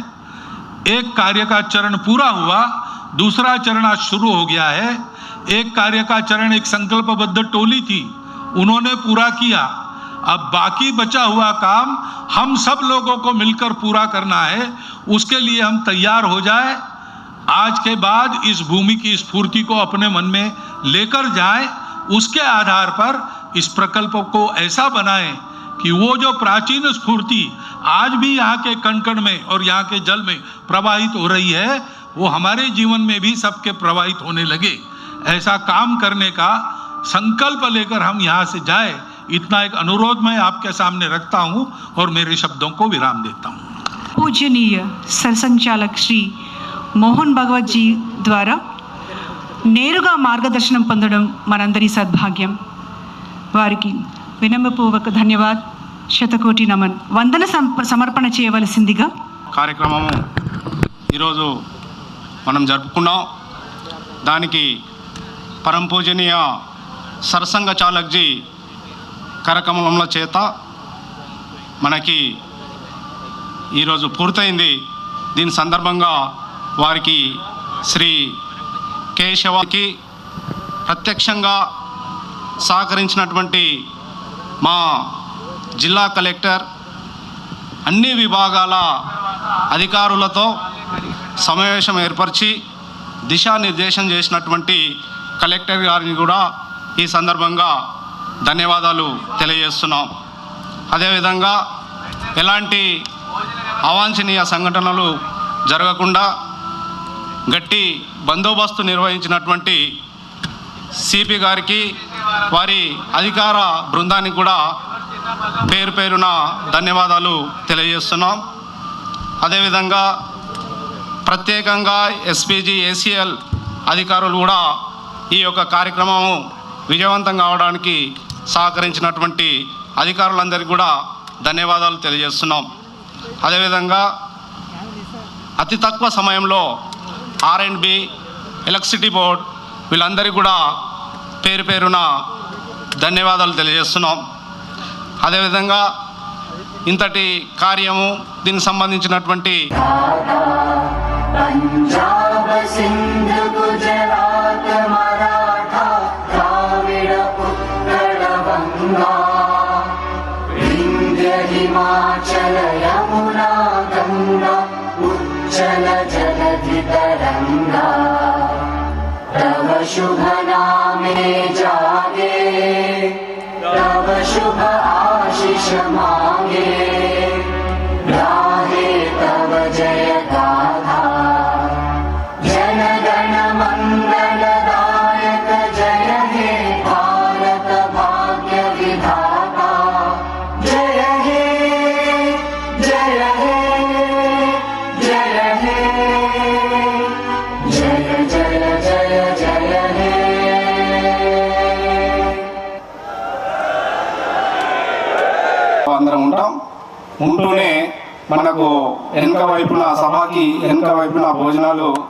एक कार्य का चरण पूरा हुआ, दूसरा चरण आज शुरू हो गया है। एक कार्य का चरण एक संकल्पबद्ध टोली थी, उन्होंने पूरा किया। अब बाकी बचा हुआ काम हम सब लोगों को मिलकर पूरा करना है। उसके लिए हम तैयार हो जाए। आज के बाद इस भूमि की स्फूर्ति को अपने मन में लेकर जाएं, उसके आधार पर इस प्रकल्प को ऐसा बनाएं कि वो जो प्राचीन स्फूर्ति आज भी यहाँ के कण कण में और यहाँ के जल में प्रवाहित हो रही है, वो हमारे जीवन में भी सबके प्रवाहित होने लगे। ऐसा काम करने का संकल्प लेकर हम यहाँ से जाए, इतना एक अनुरोध मैं आपके सामने रखता हूँ और मेरे शब्दों को विराम देता हूँ। పూజనీయ సరసంచాలక్ శ్రీ మోహన్ భగవత్ జీ ద్వారా నేరుగా మార్గదర్శనం పొందడం మనందరి సద్భాగ్యం. వారికి వినమ్రపూర్వక ధన్యవాద్, శతకోటి నమన్. వందన సమర్పణ చేయవలసిందిగా కార్యక్రమము ఈరోజు మనం జరుపుకున్నాం. దానికి పరమ పూజనీయ సరసంగ చాలక్జీ కార్యక్రమముల చేత మనకి ఈరోజు పూర్తయింది. దీని సందర్భంగా వారికి శ్రీ కేశవకి ప్రత్యక్షంగా సహకరించినటువంటి మా జిల్లా కలెక్టర్, అన్ని విభాగాల అధికారులతో సమావేశం ఏర్పరిచి దిశానిర్దేశం చేసినటువంటి కలెక్టర్ గారిని కూడా ఈ సందర్భంగా ధన్యవాదాలు తెలియజేస్తున్నాం. అదేవిధంగా ఎలాంటి అవాంఛనీయ సంఘటనలు జరగకుండా గట్టి బందోబస్తు నిర్వహించినటువంటి సిపి గారికి, వారి అధికార బృందానికి కూడా పేరు పేరున ధన్యవాదాలు తెలియజేస్తున్నాం. అదేవిధంగా ప్రత్యేకంగా ఎస్పీజీ ఏసీఎల్ అధికారులు కూడా ఈ యొక్క కార్యక్రమం విజయవంతం కావడానికి సహకరించినటువంటి అధికారులందరికీ కూడా ధన్యవాదాలు తెలియజేస్తున్నాం. అదేవిధంగా అతి తక్కువ సమయంలో R&B, ఎలక్ట్రిసిటీ బోర్డ్ వీళ్ళందరికీ కూడా పేరు పేరున ధన్యవాదాలు తెలియజేస్తున్నాం. అదేవిధంగా ఇంతటి కార్యము దీనికి సంబంధించినటువంటి పంజాబ్ సింధ్ గుజరాత్ మరాఠా ద్రావిడ ఉత్తర బంగా चञ्चल जलधि तरङ्गा तव शुभ नामे जागे तव शुभ आशीष मांगे गाहे तव जय गाथा जन गण मंगलदायक जय हे भारत भाग्य विधाता जय हे जय हे जय हे जय जय जय जय हे అందరం ఉంటాం. ఉంటూనే మనకు వెనక వైపున సభకి వెనక వైపున భోజనాలు